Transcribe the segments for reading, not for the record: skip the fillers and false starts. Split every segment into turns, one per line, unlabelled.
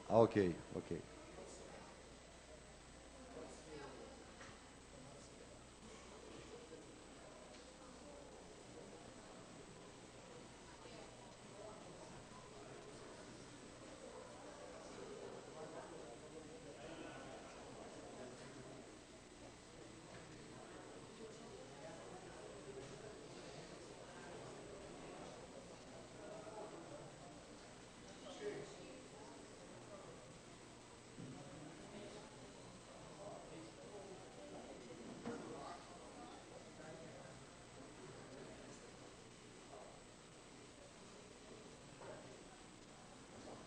Ah, ok, ok.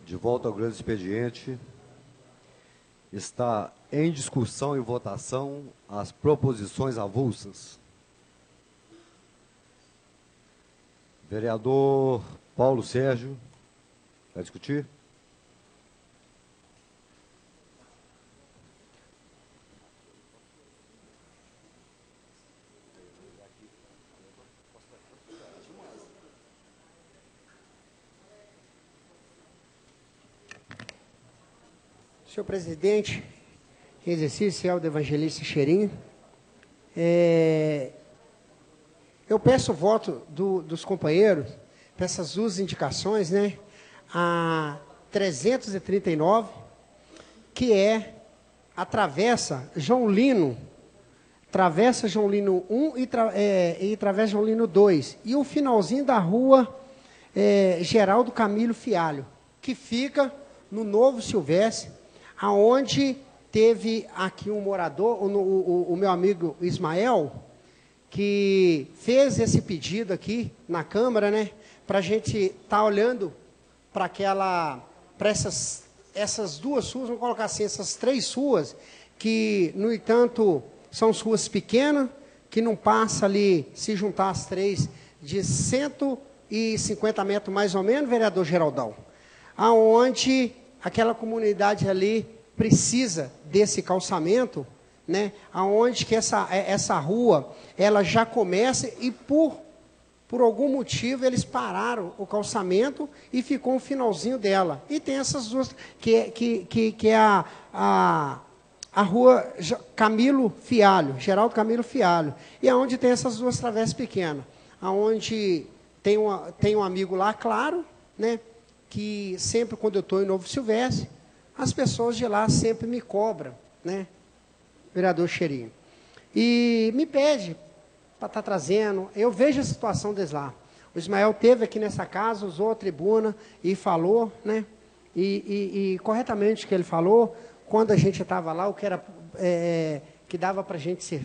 De volta ao grande expediente, está em discussão e votação as proposições avulsas. Vereador Paulo Sérgio, vai discutir?
Senhor presidente, em exercício é o do evangelista Cheirinho, eu peço o voto dos companheiros para essas duas indicações, né? A 339, que é a Travessa João Lino 1 e Travessa João Lino 2, e o finalzinho da rua Geraldo Camilo Fialho, que fica no Novo Silvestre, aonde teve aqui um morador, o meu amigo Ismael, que fez esse pedido aqui na Câmara, né, para a gente estar olhando para essas duas ruas, vamos colocar assim, essas três ruas, que, no entanto, são ruas pequenas, que não passa ali, se juntar as três, de 150 metros mais ou menos, vereador Geraldão, aonde aquela comunidade ali precisa desse calçamento, né, aonde que essa rua, ela já começa e por algum motivo eles pararam o calçamento e ficou um finalzinho dela. E tem essas duas, que é a rua Camilo Fialho, Geraldo Camilo Fialho, e aonde tem essas duas travessas pequenas, aonde tem um amigo lá, claro, né, que sempre quando eu estou em Novo Silvestre, as pessoas de lá sempre me cobram, né, vereador Cheirinho, e me pede para estar trazendo. Eu vejo a situação deles lá. O Ismael teve aqui nessa casa, usou a tribuna e falou, né, e corretamente o que ele falou, quando a gente estava lá, o que era que dava para a gente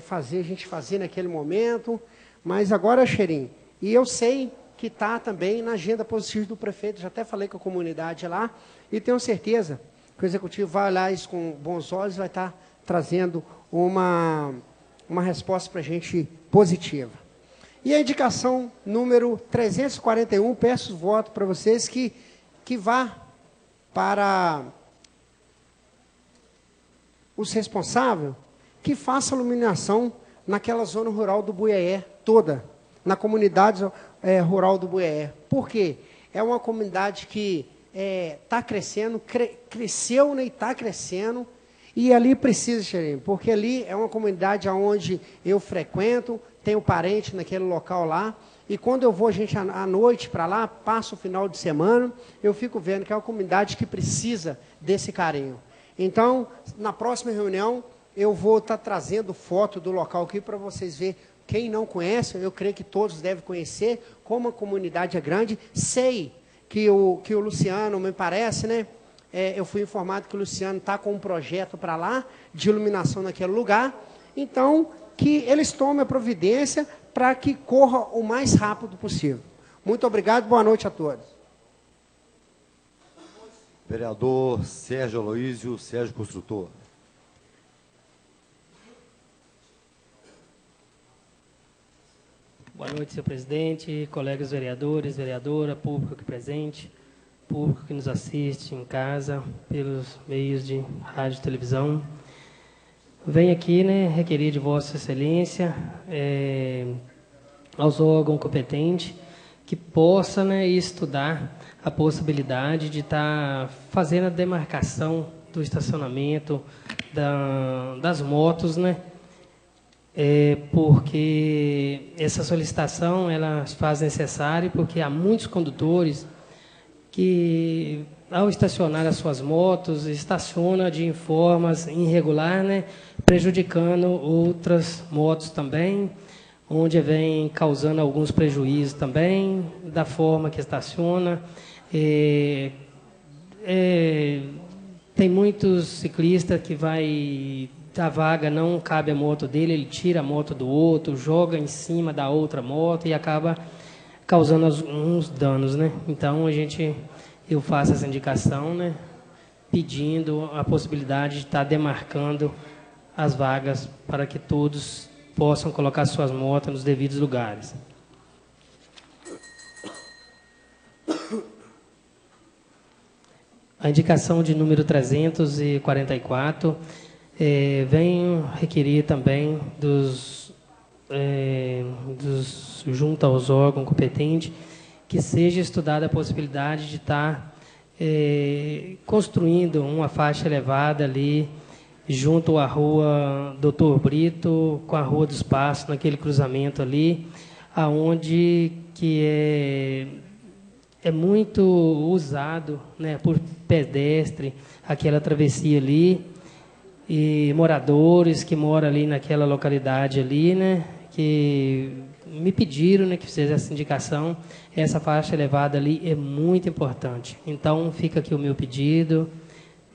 fazer, a gente fazia naquele momento, mas agora, Cheirinho, e eu sei que está também na agenda positiva do prefeito, já até falei com a comunidade lá, e tenho certeza que o executivo vai olhar isso com bons olhos, vai estar trazendo uma resposta para a gente positiva. E a indicação número 341, peço voto para vocês que vá para os responsáveis, que faça iluminação naquela zona rural do Buiaé toda, na comunidade rural do Buiaé. Por quê? É uma comunidade que está crescendo, cresceu, né, e está crescendo, e ali precisa, Cheirinho, porque ali é uma comunidade onde eu frequento, tenho parente naquele local lá, e quando eu vou, gente, à noite para lá, passo o final de semana, eu fico vendo que é uma comunidade que precisa desse carinho. Então, na próxima reunião, eu vou estar trazendo foto do local aqui para vocês verem. Quem não conhece, eu creio que todos devem conhecer, como a comunidade é grande. Sei que o Luciano, me parece, né? Eu fui informado que o Luciano está com um projeto para lá, de iluminação naquele lugar. Então, que eles tomem a providência para que corra o mais rápido possível. Muito obrigado, boa noite a todos.
Vereador Sérgio Aloísio, Sérgio Construtor.
Boa noite, senhor presidente, colegas vereadores, vereadora, público aqui presente, público que nos assiste em casa, pelos meios de rádio e televisão. Venho aqui, né, requerer de Vossa Excelência, aos órgãos competentes, que possa, né, estudar a possibilidade de estar fazendo a demarcação do estacionamento das motos, né? Porque essa solicitação ela faz necessário porque há muitos condutores que, ao estacionar as suas motos, estaciona de formas irregular, né, prejudicando outras motos também, onde vem causando alguns prejuízos também, da forma que estaciona. Tem muitos ciclistas que vai da vaga, não cabe a moto dele, ele tira a moto do outro, joga em cima da outra moto e acaba causando uns danos, né? Então eu faço essa indicação, né, pedindo a possibilidade de estar demarcando as vagas para que todos possam colocar suas motos nos devidos lugares. A indicação de número 344 vem requerir também junto aos órgãos competentes que seja estudada a possibilidade de estar construindo uma faixa elevada ali junto à rua Doutor Brito com a Rua dos Passos, naquele cruzamento ali, aonde que é muito usado, né, por pedestre, aquela travessia ali, e moradores que moram ali naquela localidade ali, né, que me pediram, né, que fizesse essa indicação. Essa faixa elevada ali é muito importante. Então, fica aqui o meu pedido,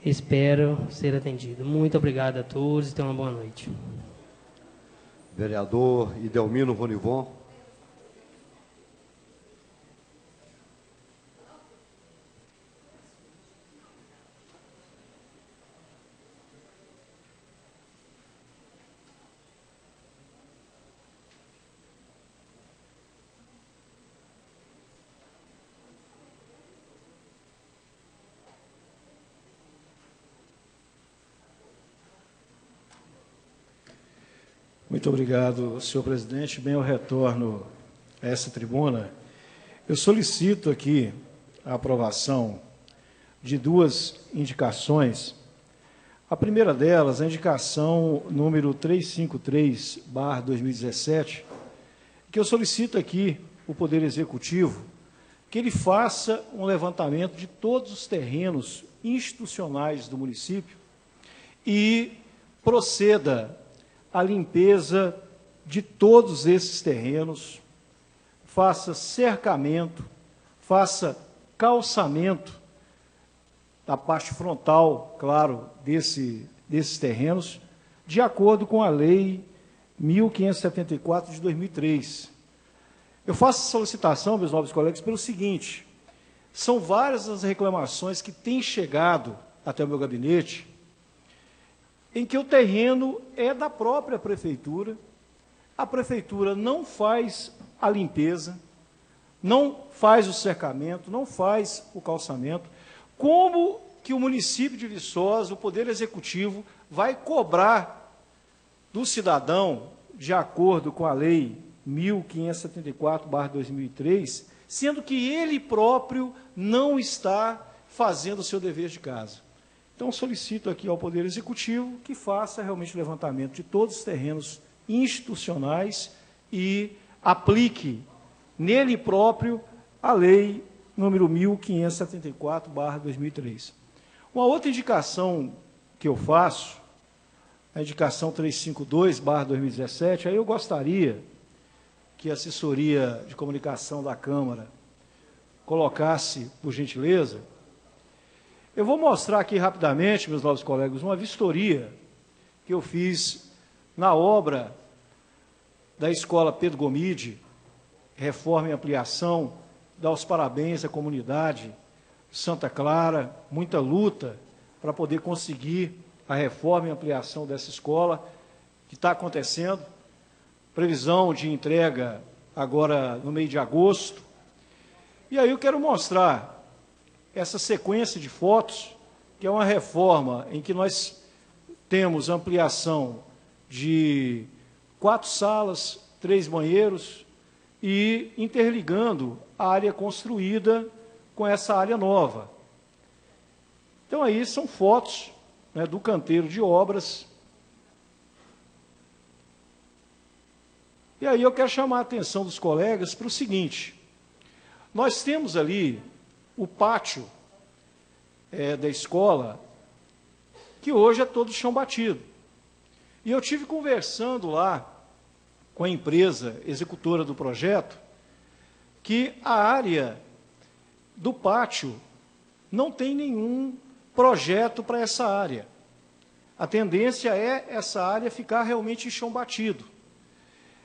espero ser atendido. Muito obrigado a todos e tenham uma boa noite.
Vereador Idelmino Ronivon.
Muito obrigado, senhor presidente. Bem, eu retorno a essa tribuna. Eu solicito aqui a aprovação de duas indicações. A primeira delas, a indicação número 353/2017, que eu solicito aqui o Poder Executivo que ele faça um levantamento de todos os terrenos institucionais do município e proceda à limpeza de todos esses terrenos, faça cercamento, faça calçamento da parte frontal, claro, desses terrenos, de acordo com a Lei 1574 de 2003. Eu faço essa solicitação, meus nobres colegas, pelo seguinte: são várias as reclamações que têm chegado até o meu gabinete, em que o terreno é da própria prefeitura, a prefeitura não faz a limpeza, não faz o cercamento, não faz o calçamento. Como que o município de Viçosa, o Poder Executivo, vai cobrar do cidadão, de acordo com a Lei 1574/2003, sendo que ele próprio não está fazendo o seu dever de casa? Então, solicito aqui ao Poder Executivo que faça realmente o levantamento de todos os terrenos institucionais e aplique nele próprio a Lei número 1574/2003. Uma outra indicação que eu faço, a indicação 352/2017, aí eu gostaria que a assessoria de comunicação da Câmara colocasse, por gentileza. Eu vou mostrar aqui rapidamente, meus novos colegas, uma vistoria que eu fiz na obra da Escola Pedro Gomide, reforma e ampliação. Dar os parabéns à comunidade Santa Clara, muita luta para poder conseguir a reforma e ampliação dessa escola, que está acontecendo. Previsão de entrega agora no mês de agosto. E aí eu quero mostrar essa sequência de fotos, que é uma reforma em que nós temos ampliação de 4 salas, 3 banheiros, e interligando a área construída com essa área nova. Então, aí são fotos, né, do canteiro de obras. E aí eu quero chamar a atenção dos colegas para o seguinte: nós temos ali o pátio da escola, que hoje é todo chão batido. E eu tive conversando lá com a empresa executora do projeto, que a área do pátio não tem nenhum projeto para essa área. A tendência é essa área ficar realmente em chão batido.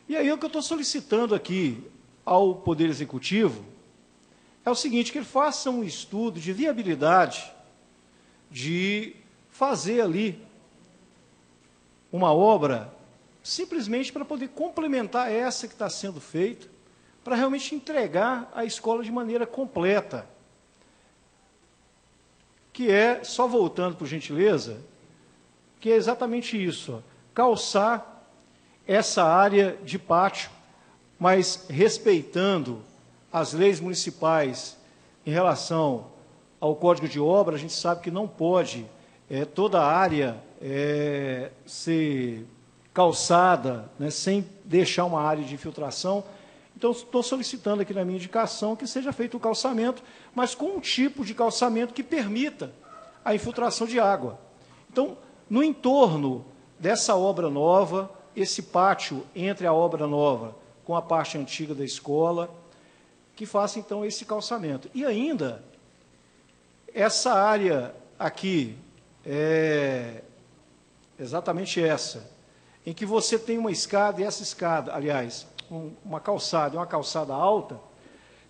E aí o que eu estou solicitando aqui ao Poder Executivo é o seguinte, que ele faça um estudo de viabilidade de fazer ali uma obra simplesmente para poder complementar essa que está sendo feita, para realmente entregar a escola de maneira completa. Que é, só voltando por gentileza, que é exatamente isso, ó, calçar essa área de pátio, mas respeitando as leis municipais em relação ao Código de Obra. A gente sabe que não pode toda a área ser calçada, né, sem deixar uma área de infiltração. Então, estou solicitando aqui na minha indicação que seja feito o calçamento, mas com um tipo de calçamento que permita a infiltração de água. Então, no entorno dessa obra nova, esse pátio entre a obra nova com a parte antiga da escola, que faça, então, esse calçamento. E ainda, essa área aqui, exatamente essa, em que você tem uma escada, e essa escada, aliás, uma calçada alta,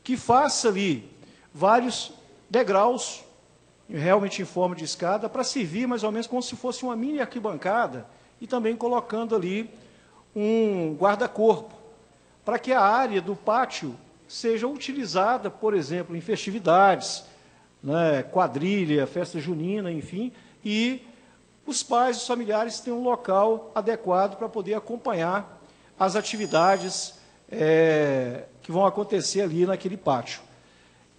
que faça ali vários degraus, realmente em forma de escada, para servir mais ou menos como se fosse uma mini arquibancada, e também colocando ali um guarda-corpo, para que a área do pátio seja utilizada, por exemplo, em festividades, né, quadrilha, festa junina, enfim, e os pais, os familiares tenham um local adequado para poder acompanhar as atividades que vão acontecer ali naquele pátio.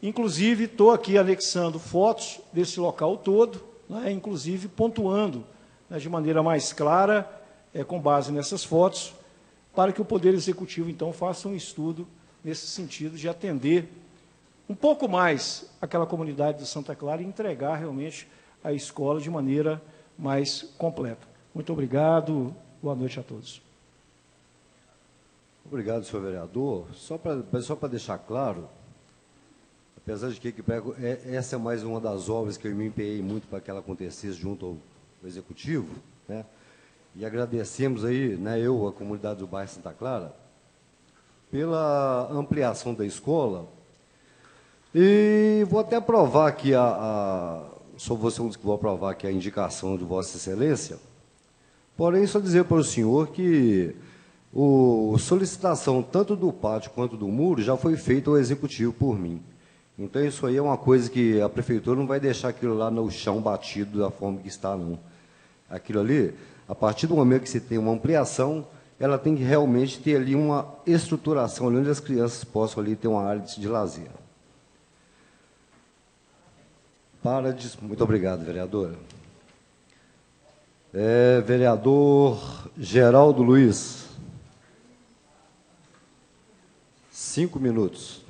Inclusive, estou aqui anexando fotos desse local todo, né, inclusive pontuando, né, de maneira mais clara, com base nessas fotos, para que o Poder Executivo, então, faça um estudo nesse sentido de atender um pouco mais aquela comunidade de Santa Clara e entregar realmente a escola de maneira mais completa. Muito obrigado, boa noite a todos.
Obrigado, senhor vereador. Só para deixar claro, apesar de que essa é mais uma das obras que eu me empenhei muito para que ela acontecesse junto ao Executivo, né? E agradecemos aí, né, a comunidade do bairro Santa Clara, pela ampliação da escola. E vou até aprovar aqui só vou ser um dos que vou aprovar aqui a indicação de Vossa Excelência. Porém, só dizer para o senhor que a solicitação tanto do pátio quanto do muro já foi feita ao Executivo por mim. Então, isso aí é uma coisa que a Prefeitura não vai deixar aquilo lá no chão batido da forma que está, não. Aquilo ali, a partir do momento que você tem uma ampliação, ela tem que realmente ter ali uma estruturação, onde as crianças possam ali ter uma área de lazer. Muito obrigado, vereadora. Vereador Geraldo Luiz. 5 minutos.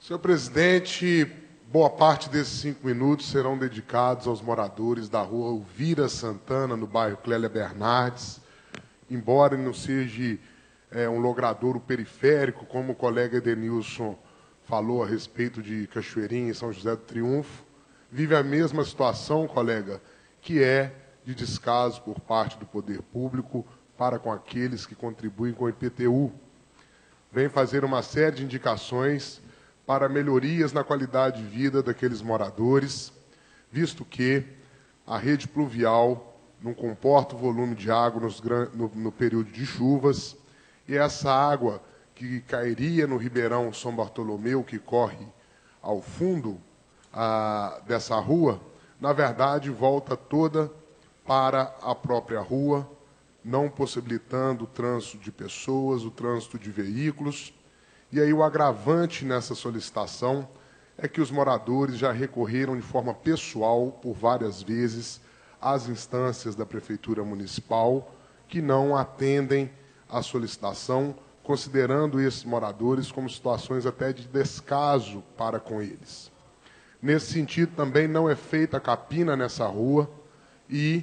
Senhor presidente, boa parte desses 5 minutos serão dedicados aos moradores da rua Elvira Santana, no bairro Clélia Bernardes. Embora não seja um logradouro periférico, como o colega Edenilson falou a respeito de Cachoeirinha e São José do Triunfo, vive a mesma situação, colega, que é de descaso por parte do poder público para com aqueles que contribuem com o IPTU. Vem fazer uma série de indicações para melhorias na qualidade de vida daqueles moradores, visto que a rede pluvial não comporta o volume de água no período de chuvas, e essa água que cairia no Ribeirão São Bartolomeu, que corre ao fundo dessa rua, na verdade, volta toda para a própria rua, não possibilitando o trânsito de pessoas, o trânsito de veículos. E aí o agravante nessa solicitação é que os moradores já recorreram de forma pessoal, por várias vezes, às instâncias da Prefeitura Municipal, que não atendem à solicitação, considerando esses moradores como situações até de descaso para com eles. Nesse sentido, também não é feita a capina nessa rua e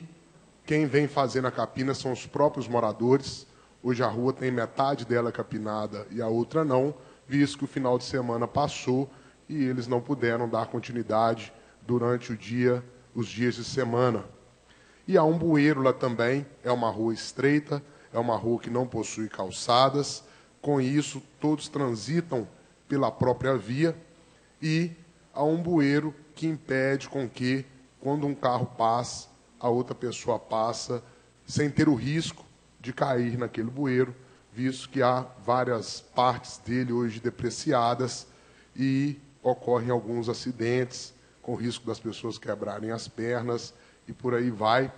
quem vem fazendo a capina são os próprios moradores. Hoje a rua tem metade dela capinada e a outra não, visto que o final de semana passou e eles não puderam dar continuidade durante os dias de semana. E há um bueiro lá também, é uma rua estreita, é uma rua que não possui calçadas. Com isso, todos transitam pela própria via e há um bueiro que impede com que, quando um carro passa, a outra pessoa passa sem ter o risco de cair naquele bueiro, visto que há várias partes dele hoje depreciadas e ocorrem alguns acidentes com risco das pessoas quebrarem as pernas e por aí vai.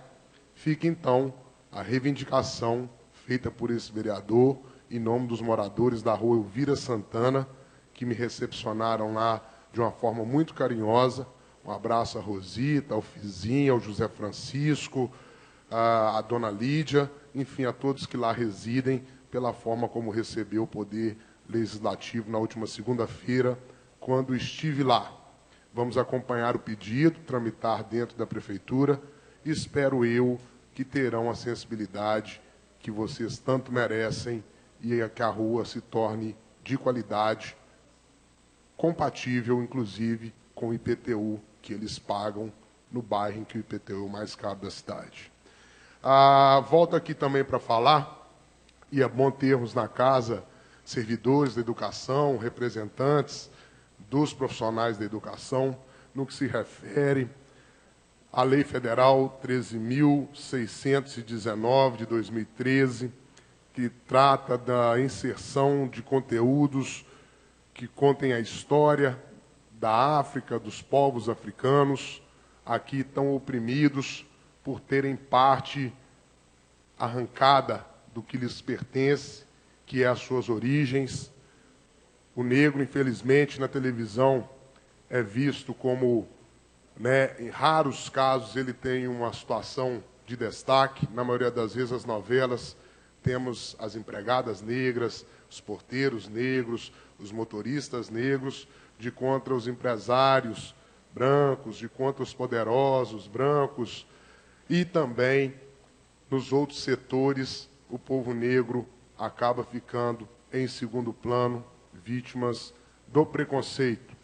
Fica, então, a reivindicação feita por esse vereador, em nome dos moradores da rua Elvira Santana, que me recepcionaram lá de uma forma muito carinhosa. Um abraço à Rosita, ao Fizinho, ao José Francisco, à dona Lídia, enfim, a todos que lá residem, pela forma como recebeu o Poder Legislativo na última segunda-feira, quando estive lá. Vamos acompanhar o pedido, tramitar dentro da Prefeitura, e espero eu que terão a sensibilidade que vocês tanto merecem e que a rua se torne de qualidade, compatível, inclusive, com o IPTU que eles pagam no bairro em que o IPTU é o mais caro da cidade. Volto aqui também para falar, e é bom termos na casa servidores da educação, representantes dos profissionais da educação, no que se refere à Lei Federal 13.619, de 2013, que trata da inserção de conteúdos que contem a história da África, dos povos africanos, aqui tão oprimidos por terem parte arrancada do que lhes pertence, que é as suas origens. O negro, infelizmente, na televisão é visto como, em raros casos, ele tem uma situação de destaque. Na maioria das vezes, as novelas, temos as empregadas negras, os porteiros negros, os motoristas negros, de contra os empresários brancos, de contra os poderosos brancos, e também nos outros setores o povo negro acaba ficando em segundo plano, vítimas do preconceito.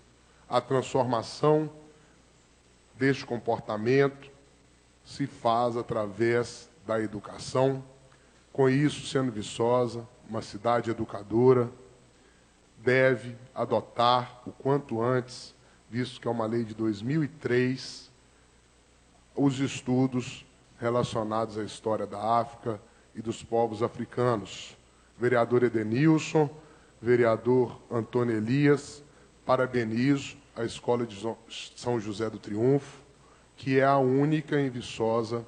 A transformação deste comportamento se faz através da educação. Com isso, sendo Viçosa uma cidade educadora, deve adotar o quanto antes, visto que é uma lei de 2003, os estudos relacionados à história da África e dos povos africanos. Vereador Edenilson, vereador Antônio Elias, parabenizo a Escola de São José do Triunfo, que é a única em Viçosa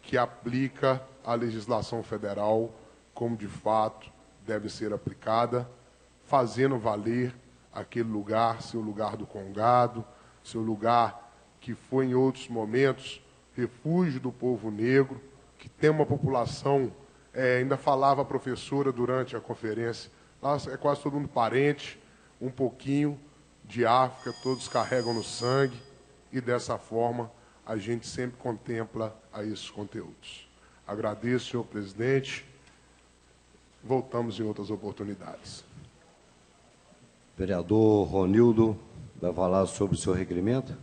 que aplica a legislação federal como de fato deve ser aplicada, fazendo valer aquele lugar, seu lugar do congado, seu lugar que foi em outros momentos refúgio do povo negro, que tem uma população, ainda falava a professora durante a conferência, lá é quase todo mundo parente, um pouquinho de África, todos carregam no sangue, e dessa forma a gente sempre contempla a esses conteúdos. Agradeço, senhor presidente. Voltamos em outras oportunidades.
Vereador Ronildo vai falar sobre o seu requerimento.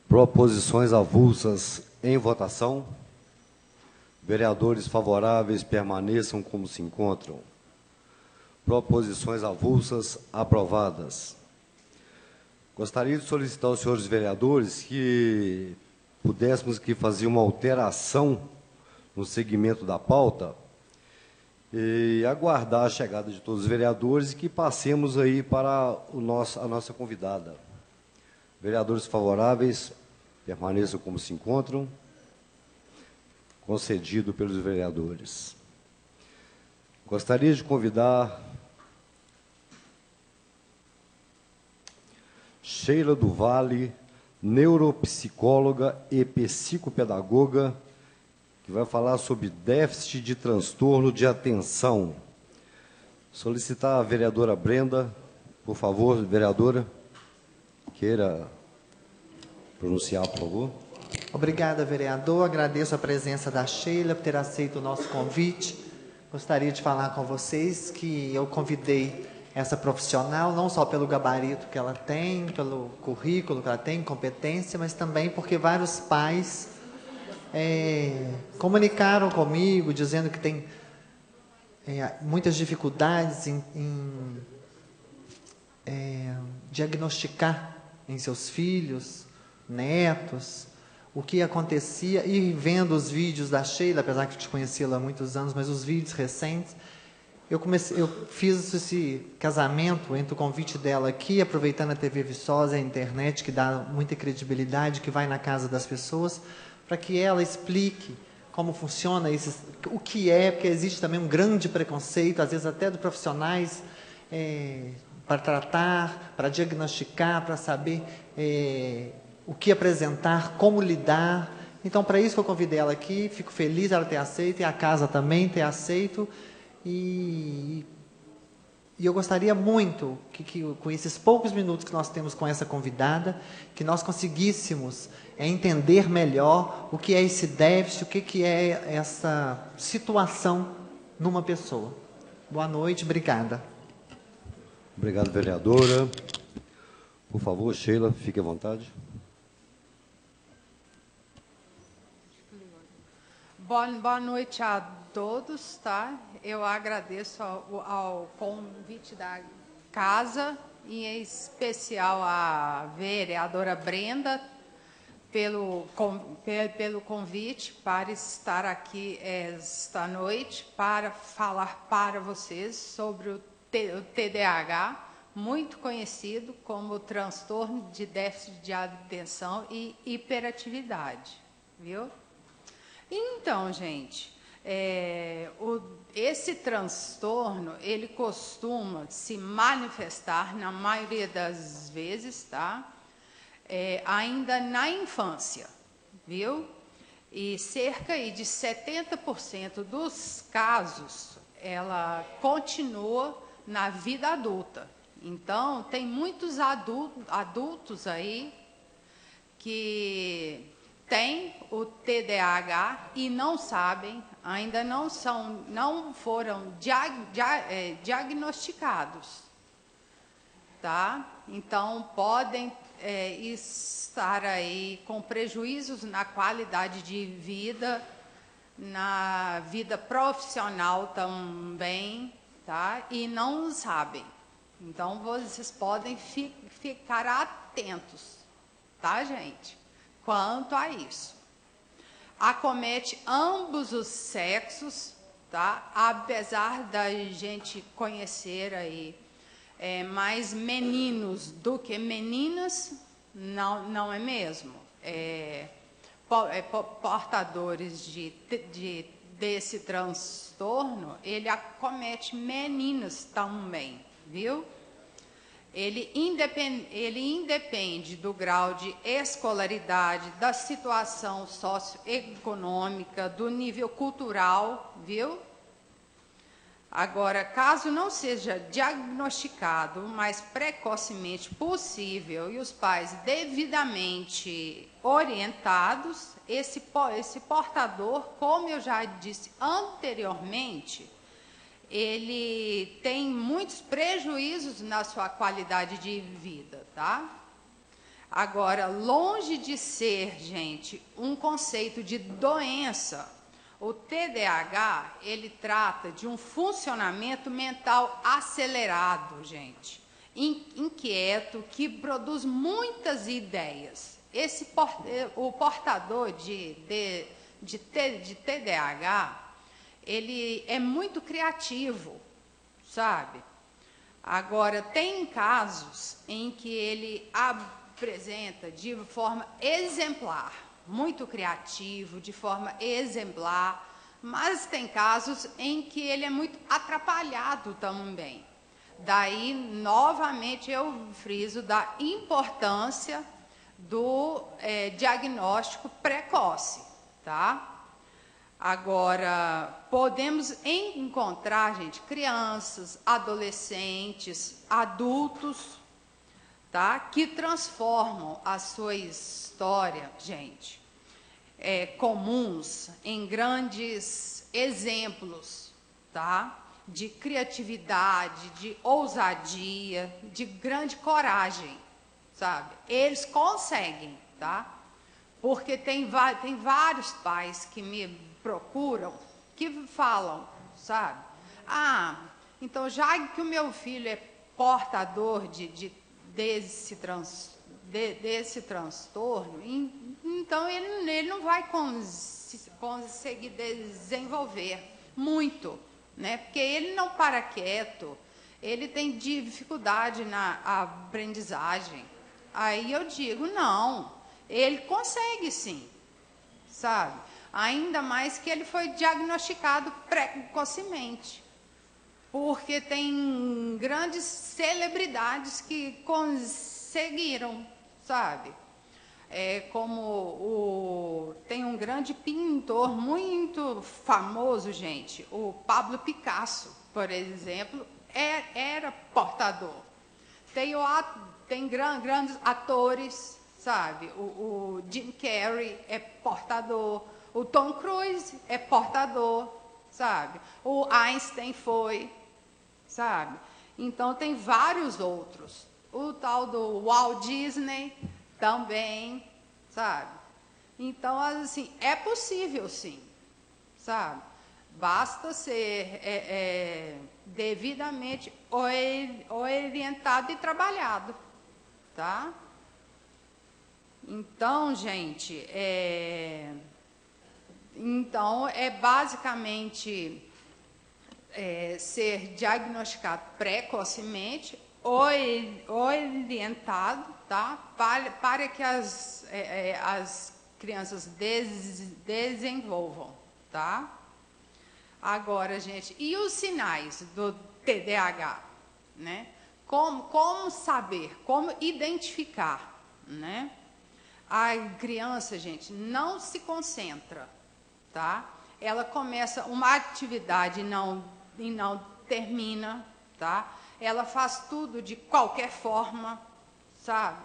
Proposições avulsas em votação. Vereadores favoráveis permaneçam como se encontram. Proposições avulsas aprovadas. Gostaria de solicitar aos senhores vereadores que pudéssemos aqui fazer uma alteração no segmento da pauta e aguardar a chegada de todos os vereadores e que passemos aí para a nossa convidada. Vereadores favoráveis, permaneçam como se encontram. Concedido pelos vereadores. Gostaria de convidar Sheila do Vale, neuropsicóloga e psicopedagoga, que vai falar sobre déficit de transtorno de atenção. Solicitar a vereadora Brenda, por favor, vereadora, queira pronunciar, por favor.
Obrigada, vereador. Agradeço a presença da Sheila por ter aceito o nosso convite. Gostaria de falar com vocês que eu convidei essa profissional, não só pelo gabarito que ela tem, pelo currículo que ela tem, competência, mas também porque vários pais comunicaram comigo, dizendo que tem muitas dificuldades em diagnosticar em seus filhos, netos, o que acontecia, e vendo os vídeos da Sheila, apesar que eu te conheci-la há muitos anos, mas os vídeos recentes, eu fiz esse casamento entre o convite dela aqui, aproveitando a TV Viçosa e a internet, que dá muita credibilidade, que vai na casa das pessoas, para que ela explique como funciona o que é, porque existe também um grande preconceito, às vezes até de profissionais, para tratar, para diagnosticar, para saber o que apresentar, como lidar. Então, para isso que eu convidei ela aqui, fico feliz ela ter aceito, e a casa também ter aceito, e eu gostaria muito que com esses poucos minutos que nós temos com essa convidada, que nós conseguíssemos entender melhor o que é esse déficit, o que é essa situação numa pessoa. Boa noite, obrigada.
Obrigado, vereadora. Por favor, Sheila, fique à vontade.
Boa noite a todos, tá? Eu agradeço ao convite da casa, em especial a vereadora Brenda, pelo convite para estar aqui esta noite, para falar para vocês sobre o TDAH, muito conhecido como transtorno de déficit de atenção e hiperatividade, viu? Então, gente, esse transtorno, ele costuma se manifestar, na maioria das vezes, tá? Ainda na infância, viu? E cerca de 70% dos casos, ela continua na vida adulta. Então, tem muitos adultos aí que têm o TDAH e não sabem, ainda não foram diagnosticados, tá? Então, podem estar aí com prejuízos na qualidade de vida, na vida profissional também, tá? E não sabem. Então, vocês podem ficar atentos, tá, gente? Quanto a isso. Acomete ambos os sexos, tá? Apesar da gente conhecer aí mais meninos do que meninas, não é mesmo. Portadores desse transtorno, ele acomete meninas também, viu? Ele independe do grau de escolaridade, da situação socioeconômica, do nível cultural, viu? Agora, caso não seja diagnosticado o mais precocemente possível e os pais devidamente orientados, esse portador, como eu já disse anteriormente, ele tem muitos prejuízos na sua qualidade de vida, tá? Agora, longe de ser, gente, um conceito de doença, o TDAH, ele trata de um funcionamento mental acelerado, gente, inquieto, que produz muitas ideias. O portador de TDAH, ele é muito criativo, sabe? Agora, tem casos em que ele apresenta de forma exemplar, muito criativo, de forma exemplar, mas tem casos em que ele é muito atrapalhado também. Daí, novamente, eu friso da importância do diagnóstico precoce, tá? Agora, podemos encontrar, gente, crianças, adolescentes, adultos, tá? Que transformam a sua história, gente, comuns em grandes exemplos, tá? De criatividade, de ousadia, de grande coragem, sabe? Eles conseguem, tá? Porque tem vários pais que me procuram, que falam, sabe? Ah, então já que o meu filho é portador desse transtorno, então ele não vai conseguir desenvolver muito, né? Porque ele não para quieto, ele tem dificuldade na aprendizagem. Aí eu digo, não, ele consegue sim, sabe? Ainda mais que ele foi diagnosticado precocemente, porque tem grandes celebridades que conseguiram, sabe? Tem um grande pintor muito famoso, gente, o Pablo Picasso, por exemplo, era portador. Tem grandes atores, sabe? O Jim Carrey é portador, o Tom Cruise é portador, sabe? O Einstein foi, sabe? Então tem vários outros. O tal do Walt Disney também, sabe? Então, assim, é possível sim, sabe? Basta ser devidamente orientado e trabalhado, tá? Então, gente, então é basicamente ser diagnosticado precocemente, orientado, tá? Para que as crianças desenvolvam, tá? Agora, gente, e os sinais do TDAH, né? Como saber, como identificar, né? A criança, gente, não se concentra, tá? Ela começa uma atividade e não termina, tá? Ela faz tudo de qualquer forma, sabe?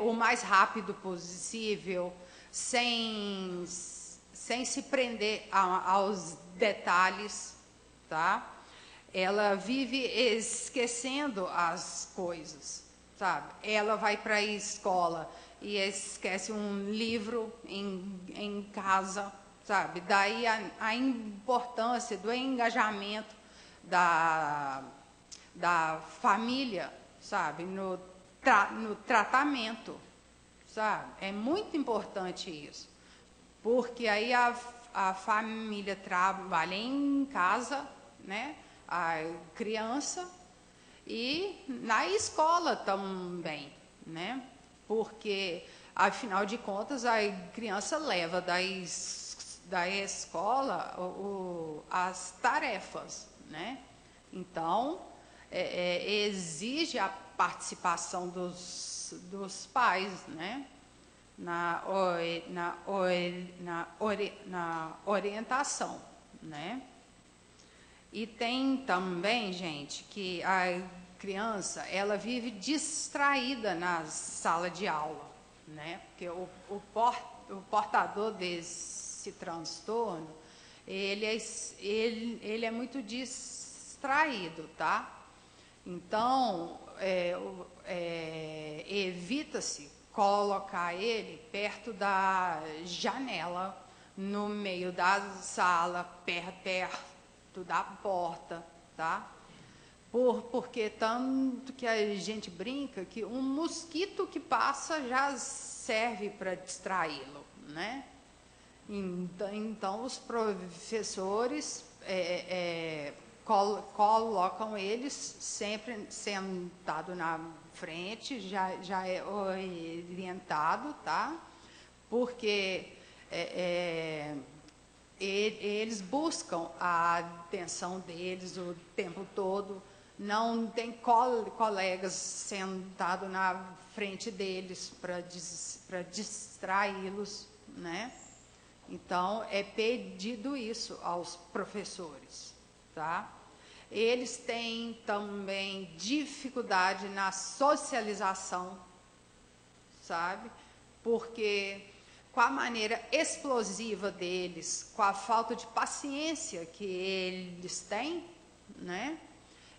O mais rápido possível, sem se prender aos detalhes, tá? Ela vive esquecendo as coisas, sabe? Ela vai para a escola e esquece um livro em casa, sabe? Daí a importância do engajamento da família, sabe? No tratamento, sabe? É muito importante isso, porque aí a família trabalha em casa, né? A criança e na escola também, né? Porque, afinal de contas, a criança leva da escola as tarefas, né? Então, exige a participação dos pais, né? Na orientação, né? E tem também, gente, que a criança, ela vive distraída na sala de aula, né? Porque o portador desse transtorno, ele é muito distraído, tá? Então, evita-se colocar ele perto da janela, no meio da sala, perto da porta, tá? Porque tanto que a gente brinca que um mosquito que passa já serve para distraí-lo, né? Então os professores colocam eles sempre sentado na frente, já é orientado, tá? Porque eles buscam a atenção deles o tempo todo, não tem colegas sentados na frente deles para distraí-los, né? Então, é pedido isso aos professores, tá? Eles têm também dificuldade na socialização, sabe? Porque com a maneira explosiva deles, com a falta de paciência que eles têm, né?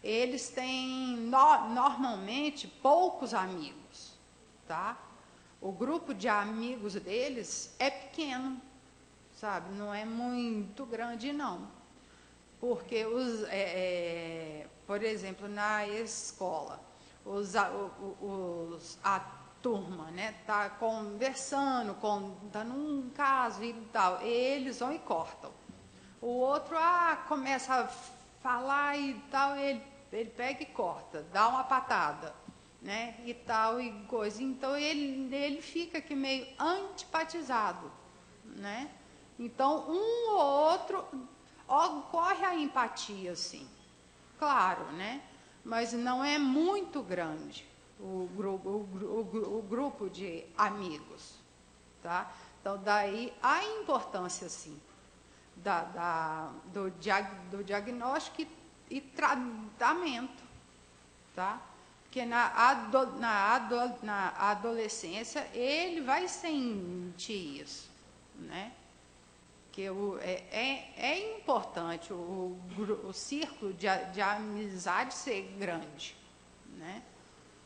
Eles têm normalmente poucos amigos, tá? O grupo de amigos deles é pequeno, sabe? Não é muito grande, não. Porque, por exemplo, na escola, a turma, né, tá conversando, contando um caso e tal, eles vão e cortam. O outro, começa a falar e tal, ele pega e corta, dá uma patada, né, e tal, e coisa. Então, ele fica aqui meio antipatizado, né? Então, um ou outro ocorre a empatia, sim, claro, né? Mas não é muito grande o grupo de amigos, tá? Então, daí a importância, sim, do diagnóstico e tratamento, tá? Porque na adolescência ele vai sentir isso, né? Que é importante o círculo de amizade ser grande, né?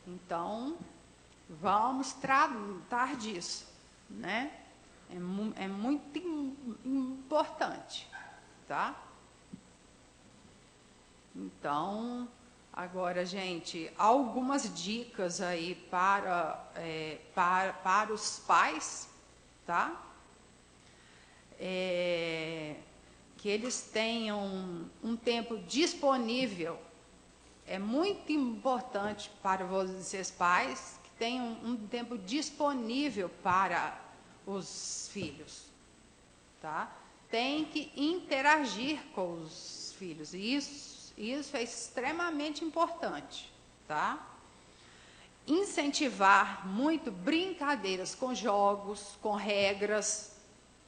Então, vamos tratar disso, né? É muito importante, tá? Então, agora, gente, algumas dicas aí para os pais, tá? Que eles tenham um tempo disponível. É muito importante para vocês pais que tenham um tempo disponível para os filhos, tá? Tem que interagir com os filhos. Isso é extremamente importante, tá? Incentivar muito brincadeiras com jogos, com regras,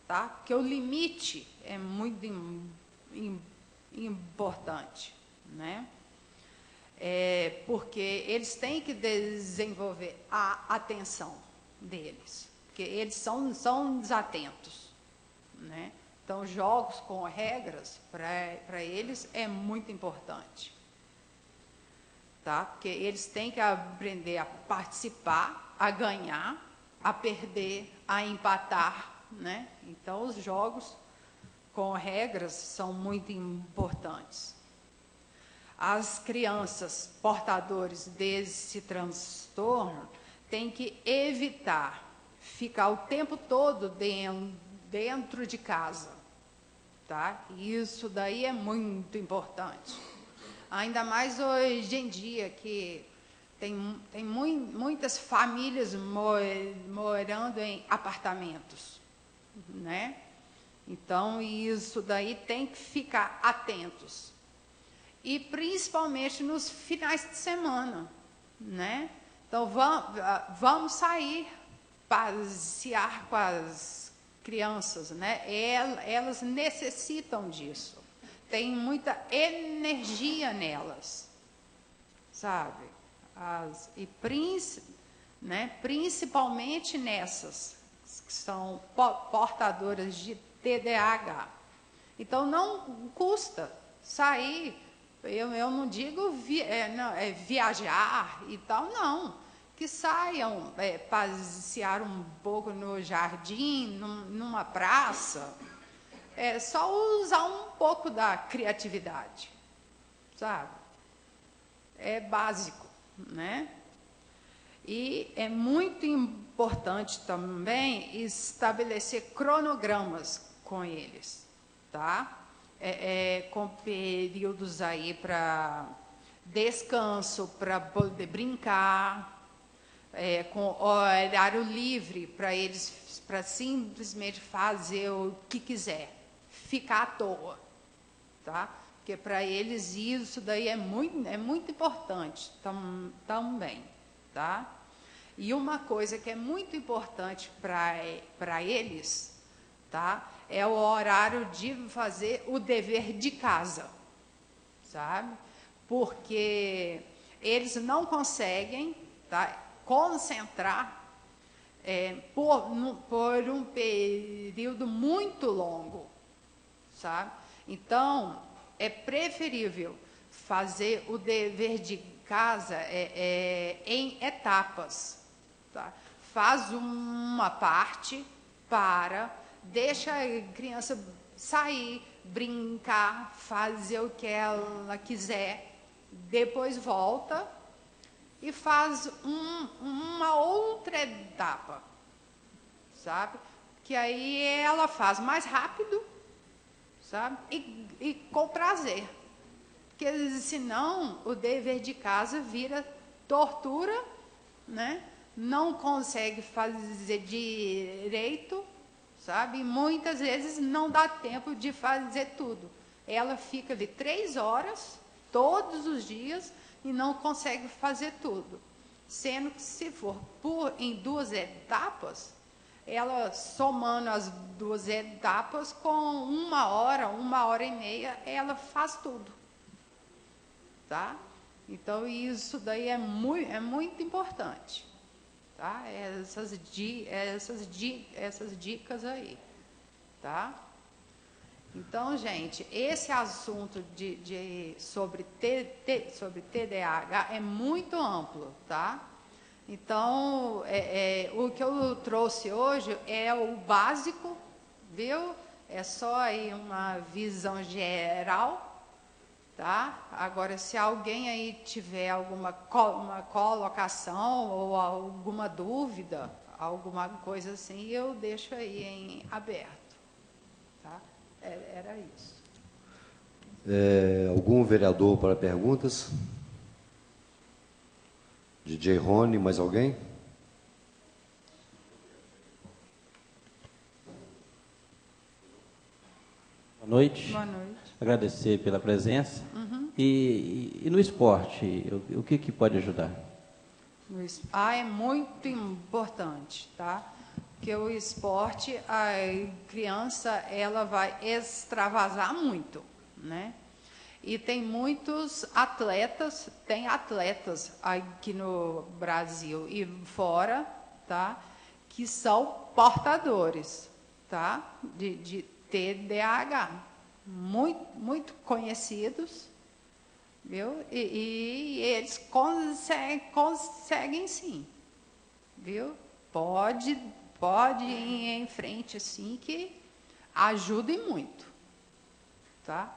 tá? Porque o limite é muito importante, né? Porque eles têm que desenvolver a atenção deles, porque eles são desatentos, né? Então, jogos com regras, para eles, é muito importante, tá? Porque eles têm que aprender a participar, a ganhar, a perder, a empatar, né? Então, os jogos com regras são muito importantes. As crianças portadores desse transtorno têm que evitar ficar o tempo todo dentro de casa, tá? Isso daí é muito importante. Ainda mais hoje em dia que tem muitas famílias morando em apartamentos, né? Então, isso daí tem que ficar atentos. E principalmente nos finais de semana, né? Então, vamos sair, passear com as crianças, né? Elas necessitam disso. Tem muita energia nelas, sabe? Principalmente nessas que são portadoras de TDAH. Então, não custa sair. Eu não digo viajar e tal, não. Que saiam passear um pouco no jardim, numa praça. É só usar um pouco da criatividade, sabe? É básico, né? E é muito importante também estabelecer cronogramas com eles, tá? com períodos aí para descanso, para poder brincar, com horário livre para eles, para simplesmente fazer o que quiser, ficar à toa, tá? Porque para eles isso daí é muito importante também, tá? E uma coisa que é muito importante para eles, tá? É o horário de fazer o dever de casa, sabe? Porque eles não conseguem, tá, concentrar por um período muito longo, sabe? Então, é preferível fazer o dever de casa em etapas, tá? Faz uma parte deixa a criança sair, brincar, fazer o que ela quiser, depois volta e faz uma outra etapa, sabe? Que aí ela faz mais rápido, sabe? E com prazer. Porque senão o dever de casa vira tortura, né? Não consegue fazer direito, sabe? E muitas vezes não dá tempo de fazer tudo. Ela fica ali 3 horas, todos os dias, e não consegue fazer tudo. Sendo que se for em 2 etapas, ela somando as 2 etapas, com 1 hora, 1h30, ela faz tudo. Tá? Então, isso daí é muito importante. Tá? Essas dicas aí, tá? Então, gente, esse assunto sobre TDAH é muito amplo, tá? Então, o que eu trouxe hoje é o básico, viu? É só aí uma visão geral, tá? Agora, se alguém aí tiver uma colocação ou alguma dúvida, alguma coisa assim, eu deixo aí em aberto, tá? Era isso.
Algum vereador para perguntas? DJ Rony, mais alguém?
Boa noite.
Boa noite.
Agradecer pela presença. E no esporte, o que pode ajudar?
É muito importante, tá? Porque o esporte, a criança, ela vai extravasar muito, né? E tem muitos atletas, tem atletas aqui no Brasil e fora, tá? Que são portadores, tá? De TDAH. Muito conhecidos, viu? E eles conseguem sim, viu? Pode ir em frente assim, que ajude muito, tá?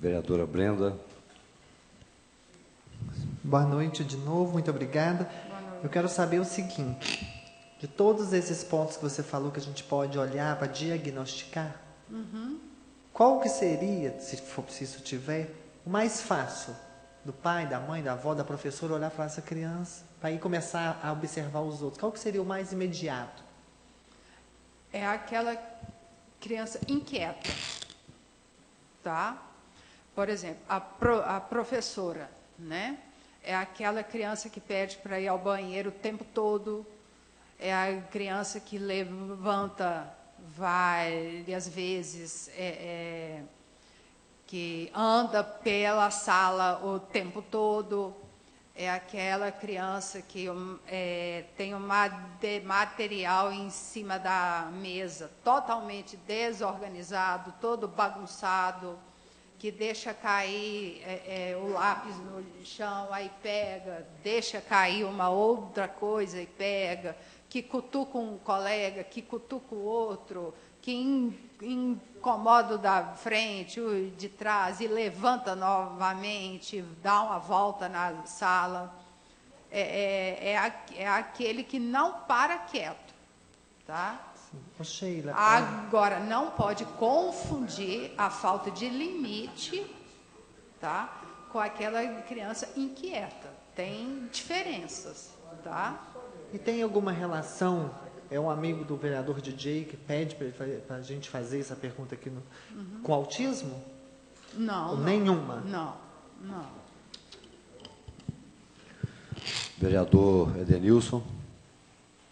Vereadora Brenda.
Boa noite de novo, muito obrigada. Eu quero saber o seguinte, de todos esses pontos que você falou que a gente pode olhar para diagnosticar, qual que seria, se isso tiver, o mais fácil do pai, da mãe, da avó, da professora olhar para essa criança, para ir começar a observar os outros? Qual que seria o mais imediato?
É aquela criança inquieta, tá? Por exemplo, a professora, né? É aquela criança que pede para ir ao banheiro o tempo todo, é a criança que levanta várias vezes, que anda pela sala o tempo todo, é aquela criança que tem um material em cima da mesa totalmente desorganizado, todo bagunçado, que deixa cair o lápis no chão, aí pega, deixa cair uma outra coisa e pega, que cutuca um colega, que cutuca o outro, que incomoda o da frente, o de trás, e levanta novamente, dá uma volta na sala. É aquele que não para quieto, tá?
Ô, Sheila,
Agora, não pode confundir a falta de limite, tá, com aquela criança inquieta. Tem diferenças, tá?
e tem alguma relação? É um amigo do vereador DJ que pede para a gente fazer essa pergunta aqui com autismo?
Não.
Ou
não.
nenhuma?
Não, não.
Vereador Edenilson?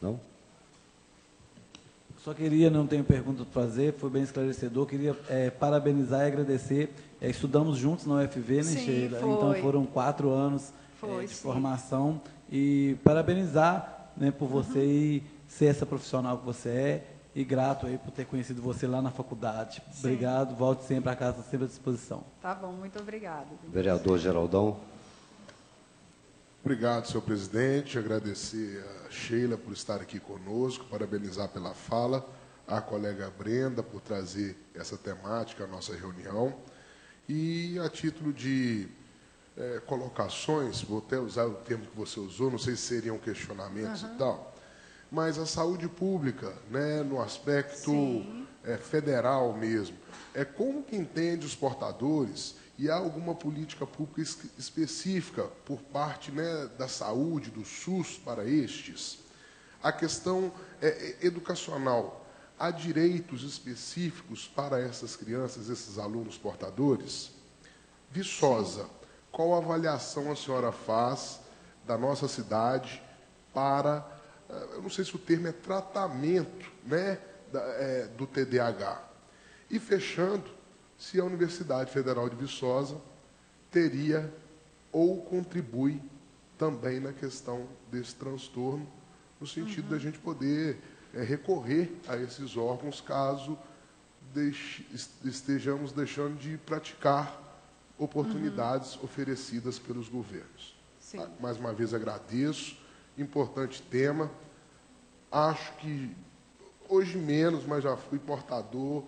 Não?
Só queria, não tenho pergunta para fazer, foi bem esclarecedor. Queria parabenizar e agradecer. Estudamos juntos na UFV, né,
Sim,
Sheila?
foi.
Então foram 4 anos
Foi,
de
sim.
formação. E parabenizar, né, por você e ser essa profissional que você é. E grato aí por ter conhecido você lá na faculdade.
Sim.
Obrigado, volte sempre a casa, sempre à disposição.
Tá bom, muito obrigada.
Vereador Geraldão?
Obrigado, senhor presidente. Agradecer a Sheila por estar aqui conosco, parabenizar pela fala, a colega Brenda por trazer essa temática à nossa reunião. E a título de colocações, vou até usar o termo que você usou, não sei se seriam questionamentos e tal, mas a saúde pública, né, no aspecto federal mesmo, como que entende os portadores e há alguma política pública específica por parte, né, da saúde, do SUS para estes? A questão educacional, há direitos específicos para essas crianças, esses alunos portadores? Viçosa, qual avaliação a senhora faz da nossa cidade para, eu não sei se o termo é tratamento, né, do TDAH? E fechando, se a Universidade Federal de Viçosa teria ou contribui também na questão desse transtorno, no sentido da gente poder recorrer a esses órgãos caso estejamos deixando de praticar oportunidades oferecidas pelos governos.
Sim.
Mais uma vez agradeço, importante tema. Acho que hoje menos, mas já fui portador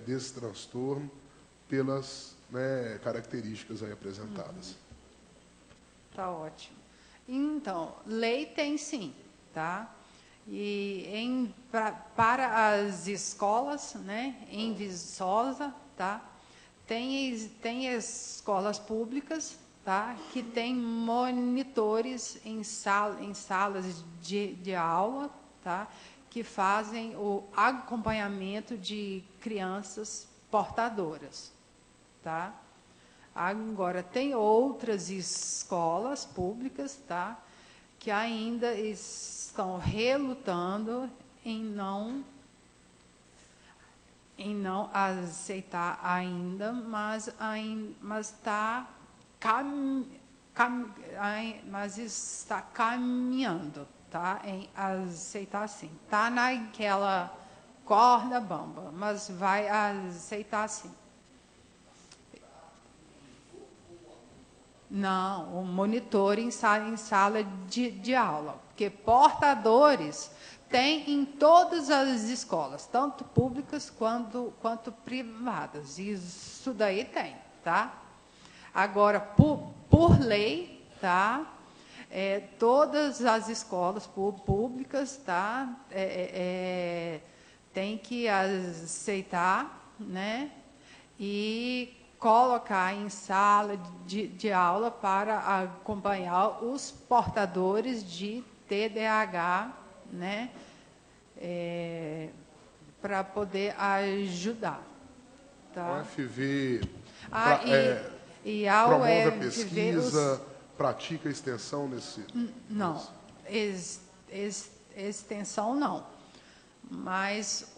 desse transtorno pelas, né, características aí apresentadas.
Tá ótimo. Então, lei tem sim, tá? E para as escolas, né, em Viçosa, tá? Tem escolas públicas, tá? Que tem monitores em salas de aula, tá? Que fazem o acompanhamento de crianças portadoras, tá? Agora, tem outras escolas públicas, tá? Que ainda estão relutando em não aceitar ainda, mas está caminhando, tá? Em aceitar sim. Tá naquela corda bamba, mas vai aceitar sim. Não, o monitor em sala de aula, porque portadores tem em todas as escolas, tanto públicas quanto privadas. Isso daí tem, tá? Agora, por lei, tá? Todas as escolas públicas, tá? Tem que aceitar, né? E colocar em sala de aula para acompanhar os portadores de TDAH, né? Para poder ajudar. Tá?
A UFV
e a
promove a
UFV,
pesquisa, pratica a extensão nesse...
Não, extensão não. Mas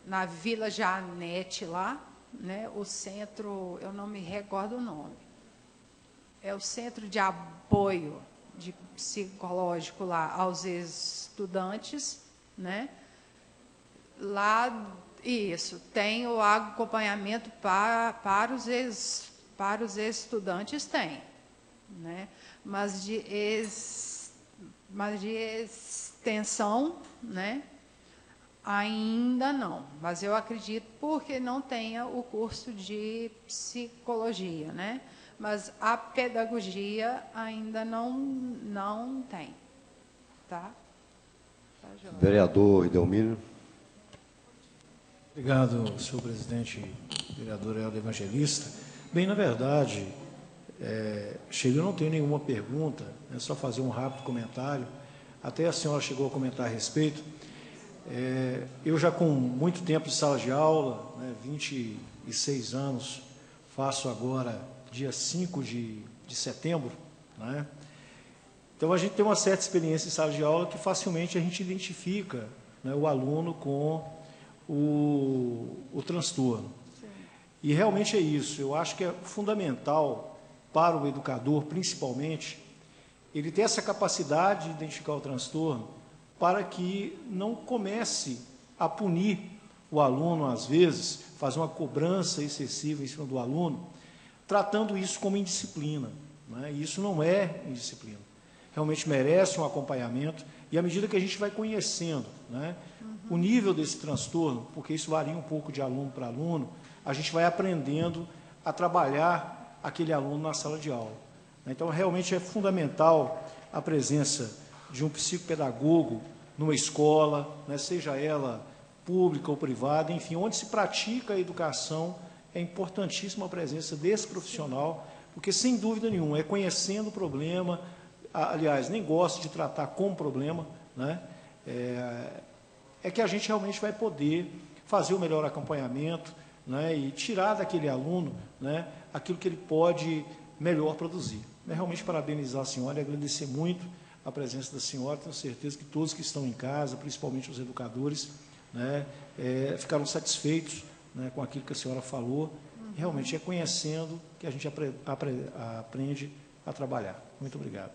na Vila Janete lá, né, o centro, eu não me recordo o nome, é o centro de apoio psicológico lá aos estudantes, né? Lá, isso, tem o acompanhamento para os estudantes, tem, né? Mas de extensão, né? Ainda não, mas eu acredito porque não tenha o curso de psicologia, né? Mas a pedagogia ainda não tem, tá?
Vereador Idelmino.
Obrigado, senhor presidente, vereador Helder Evangelista. Bem, na verdade, Sheila, eu não tenho nenhuma pergunta, é só fazer um rápido comentário. Até a senhora chegou a comentar a respeito. Eu já com muito tempo de sala de aula, 26 anos, faço agora dia 5 de setembro, né? Então, a gente tem uma certa experiência em sala de aula que facilmente a gente identifica, né, o aluno com o transtorno. Sim. E realmente é isso. Eu acho que é fundamental para o educador, principalmente, ele ter essa capacidade de identificar o transtorno para que não comece a punir o aluno, às vezes, fazer uma cobrança excessiva em cima do aluno, tratando isso como indisciplina, né? E isso não é indisciplina. Realmente merece um acompanhamento, e à medida que a gente vai conhecendo, né, o nível desse transtorno, porque isso varia um pouco de aluno para aluno, a gente vai aprendendo a trabalhar aquele aluno na sala de aula. Então, realmente é fundamental a presença de um psicopedagogo numa escola, né, seja ela pública ou privada, enfim, onde se pratica a educação, é importantíssima a presença desse profissional, porque, sem dúvida nenhuma, é conhecendo o problema, aliás, nem gosto de tratar como problema, né, é que a gente realmente vai poder fazer o melhor acompanhamento, né, e tirar daquele aluno, né, aquilo que ele pode melhor produzir. Realmente parabenizar a senhora e agradecer muito a presença da senhora. Tenho certeza que todos que estão em casa, principalmente os educadores, né, ficaram satisfeitos, né, com aquilo que a senhora falou. Realmente é conhecendo que a gente aprende a trabalhar. Muito obrigado.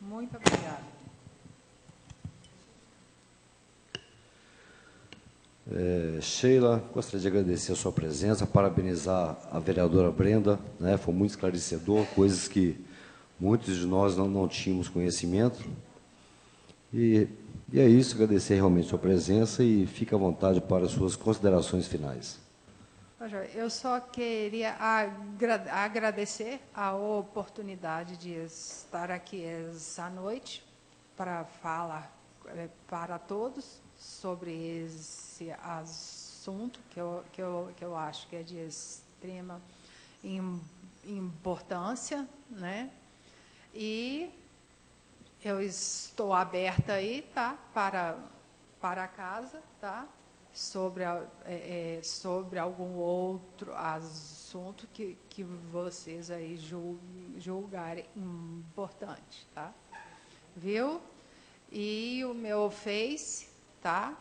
Muito obrigada.
Sheila, gostaria de agradecer a sua presença, parabenizar a vereadora Brenda, né, foi muito esclarecedor, coisas que muitos de nós não tínhamos conhecimento. E é isso, agradecer realmente a sua presença e fique à vontade para as suas considerações finais.
Eu só queria agradecer a oportunidade de estar aqui essa noite para falar para todos sobre esse assunto que eu acho que é de extrema importância, né? E eu estou aberta aí, tá, para casa, tá, sobre algum outro assunto que vocês aí julgarem importante, tá? Viu? E o meu Face, tá?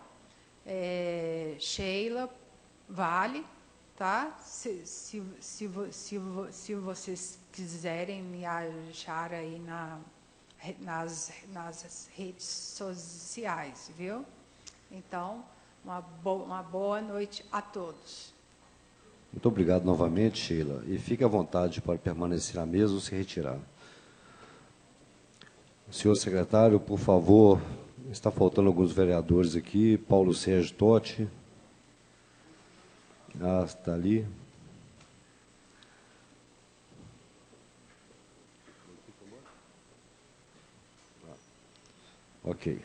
Sheila Vale, tá? Se vocês quiserem me achar aí nas redes sociais, viu? Então, uma boa noite a todos.
Muito obrigado novamente, Sheila. E fique à vontade para permanecer à mesa ou se retirar. Senhor secretário, por favor, está faltando alguns vereadores aqui. Paulo Sérgio Totti. Está ali. Ok.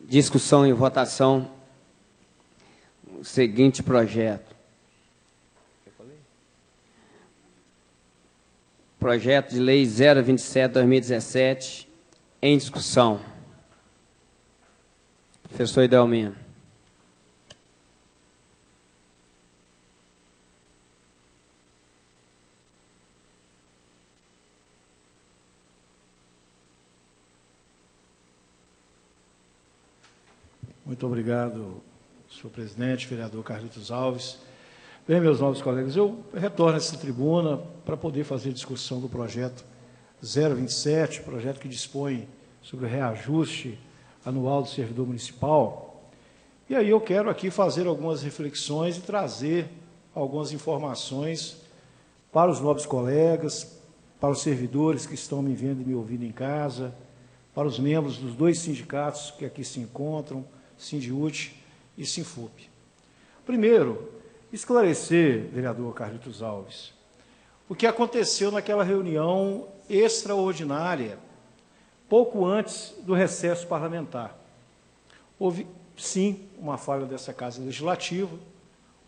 Discussão e votação. O seguinte projeto. Projeto de Lei 027/2017, em discussão. Professor Idelmino.
Muito obrigado, senhor presidente, vereador Carlitos Alves. Bem, meus novos colegas, eu retorno a essa tribuna para poder fazer discussão do projeto 027, projeto que dispõe sobre o reajuste anual do servidor municipal. E aí eu quero aqui fazer algumas reflexões e trazer algumas informações para os nobres colegas, para os servidores que estão me vendo e me ouvindo em casa, para os membros dos dois sindicatos que aqui se encontram, Sindiúti e Sinfup. Primeiro, esclarecer, vereador Carlitos Alves, o que aconteceu naquela reunião extraordinária, pouco antes do recesso parlamentar. Houve, sim, uma falha dessa Casa Legislativa.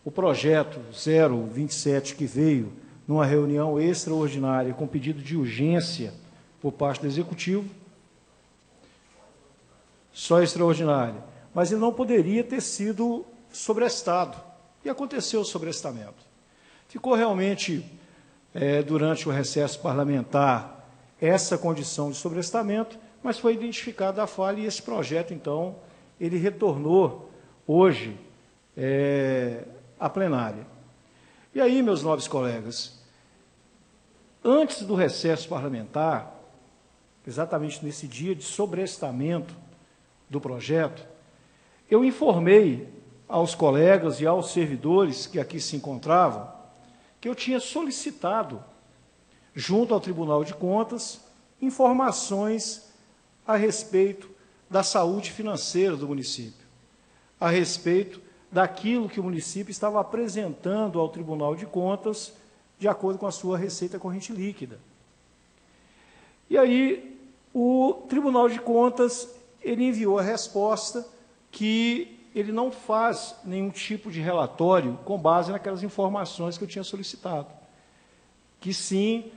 O projeto 027, que veio numa reunião extraordinária com pedido de urgência por parte do Executivo, só extraordinária, mas ele não poderia ter sido sobrestado. E aconteceu o sobrestamento. Ficou realmente, durante o recesso parlamentar, essa condição de sobrestamento, mas foi identificada a falha e esse projeto, então, ele retornou hoje à plenária. E aí, meus nobres colegas, antes do recesso parlamentar, exatamente nesse dia de sobrestamento do projeto, eu informei aos colegas e aos servidores que aqui se encontravam que eu tinha solicitado, junto ao Tribunal de Contas, informações a respeito da saúde financeira do município, a respeito daquilo que o município estava apresentando ao Tribunal de Contas, de acordo com a sua receita corrente líquida. E aí, o Tribunal de Contas, ele enviou a resposta que ele não faz nenhum tipo de relatório com base naquelas informações que eu tinha solicitado. Que sim,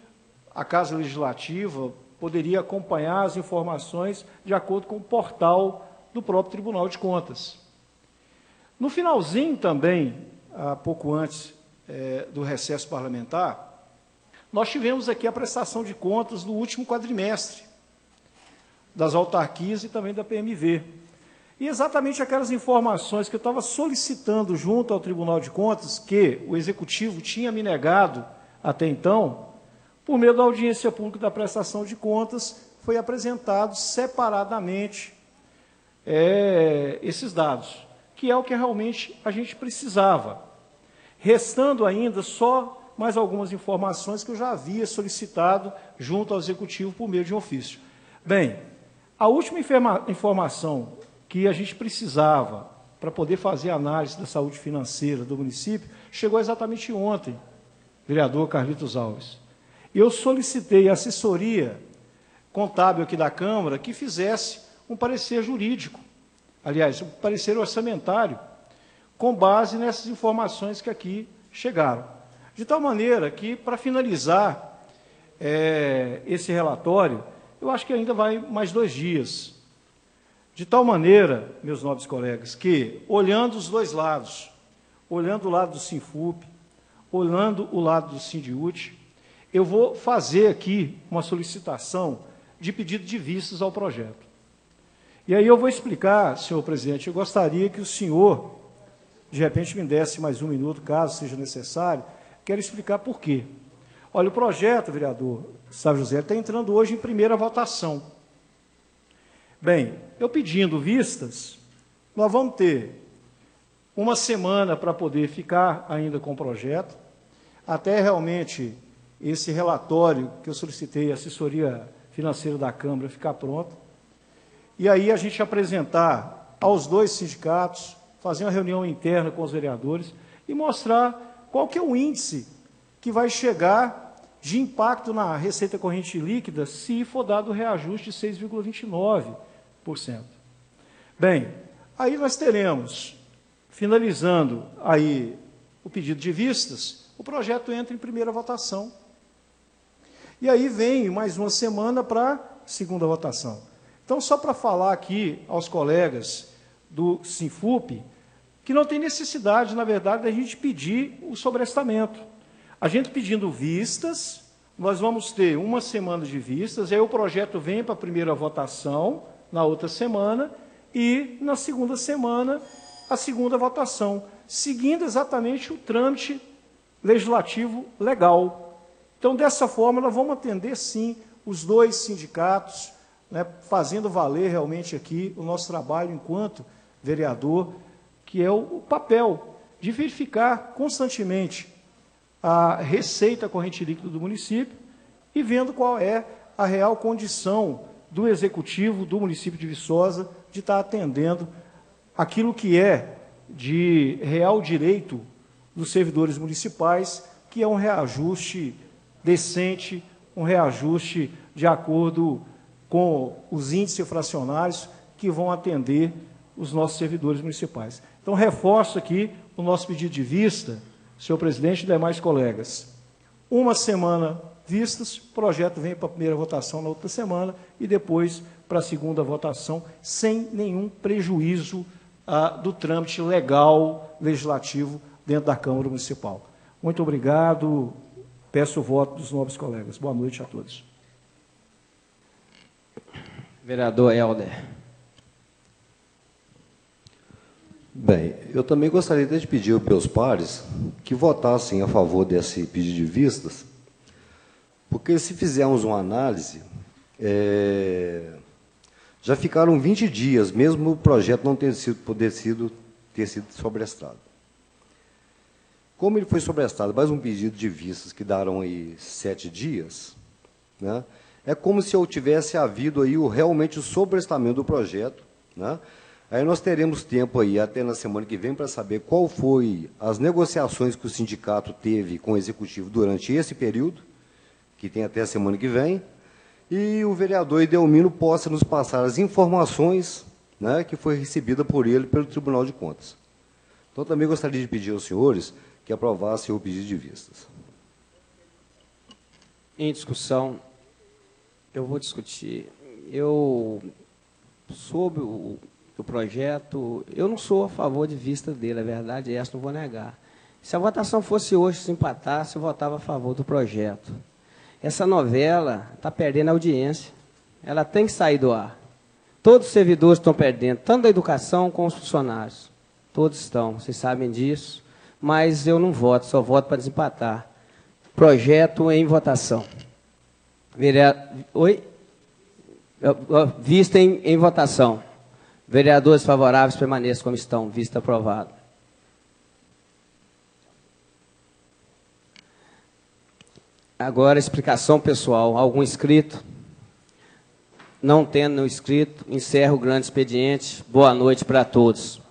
a Casa Legislativa poderia acompanhar as informações de acordo com o portal do próprio Tribunal de Contas. No finalzinho também, pouco antes do recesso parlamentar, nós tivemos aqui a prestação de contas do último quadrimestre, das autarquias e também da PMV. E exatamente aquelas informações que eu estava solicitando junto ao Tribunal de Contas, que o Executivo tinha me negado até então, por meio da audiência pública da prestação de contas, foi apresentado separadamente esses dados, que é o que realmente a gente precisava. Restando ainda só mais algumas informações que eu já havia solicitado junto ao Executivo por meio de um ofício. Bem, a última informação que a gente precisava para poder fazer a análise da saúde financeira do município, chegou exatamente ontem, vereador Carlitos Alves. Eu solicitei a assessoria contábil aqui da Câmara que fizesse um parecer jurídico, aliás, um parecer orçamentário, com base nessas informações que aqui chegaram. De tal maneira que, para finalizar esse relatório, eu acho que ainda vai mais 2 dias. De tal maneira, meus nobres colegas, que, olhando os dois lados, olhando o lado do Sinfup, olhando o lado do Sindiúti, eu vou fazer aqui uma solicitação de pedido de vistas ao projeto. E aí eu vou explicar, senhor presidente, eu gostaria que o senhor, de repente, me desse mais 1 minuto, caso seja necessário, quero explicar por quê. Olha, o projeto, vereador Sávio José, está entrando hoje em primeira votação. Bem, eu pedindo vistas, nós vamos ter 1 semana para poder ficar ainda com o projeto, até realmente esse relatório que eu solicitei, a assessoria financeira da Câmara, ficar pronto. E aí a gente apresentar aos 2 sindicatos, fazer uma reunião interna com os vereadores e mostrar qual que é o índice que vai chegar de impacto na receita corrente líquida se for dado o reajuste de 6,29%. Bem, aí nós teremos, finalizando aí o pedido de vistas, o projeto entra em primeira votação. E aí vem mais 1 semana para segunda votação. Então, só para falar aqui aos colegas do Sinfup, que não tem necessidade, na verdade, da gente pedir o sobrestamento. A gente pedindo vistas, nós vamos ter 1 semana de vistas, aí o projeto vem para a primeira votação, na outra semana, e na segunda semana, a segunda votação, seguindo exatamente o trâmite legislativo legal. Então, dessa forma, nós vamos atender, sim, os dois sindicatos, né, fazendo valer realmente aqui o nosso trabalho enquanto vereador, que é o papel de verificar constantemente a receita corrente líquida do município e vendo qual é a real condição do executivo do município de Viçosa de estar atendendo aquilo que é de real direito dos servidores municipais, que é um reajuste decente, um reajuste de acordo com os índices fracionários que vão atender os nossos servidores municipais. Então, reforço aqui o nosso pedido de vista, senhor presidente e demais colegas. Uma semana vistas, o projeto vem para a primeira votação na outra semana e depois para a segunda votação, sem nenhum prejuízo do trâmite legal, legislativo, dentro da Câmara Municipal. Muito obrigado, peço o voto dos nobres colegas. Boa noite a todos.
Vereador Helder.
Bem, eu também gostaria de pedir aos meus pares que votassem a favor desse pedido de vistas, porque se fizermos uma análise, já ficaram 20 dias, mesmo o projeto não ter sido sobrestado. Como ele foi sobrestado, mais um pedido de vistas que darão aí 7 dias, né, é como se eu tivesse havido aí realmente o sobrestamento do projeto, né? Aí nós teremos tempo aí até na semana que vem para saber qual foi as negociações que o sindicato teve com o executivo durante esse período, que tem até a semana que vem, e o vereador Edelmino possa nos passar as informações, né, que foi recebida por ele pelo Tribunal de Contas. Então, também gostaria de pedir aos senhores que aprovassem o pedido de vistas.
Em discussão, eu vou discutir. Sobre o projeto, eu não sou a favor de vista dele, a verdade é essa, não vou negar. Se a votação fosse hoje, se empatasse, eu votava a favor do projeto. Essa novela está perdendo a audiência, ela tem que sair do ar. Todos os servidores estão perdendo, tanto da educação como os funcionários. Todos estão, vocês sabem disso, mas eu não voto, só voto para desempatar. Projeto em votação. Oi? Vista em votação. Vereadores favoráveis permaneçam como estão. Vista aprovado. Agora, explicação pessoal. Algum inscrito? Não tendo inscrito, encerro o grande expediente. Boa noite para todos.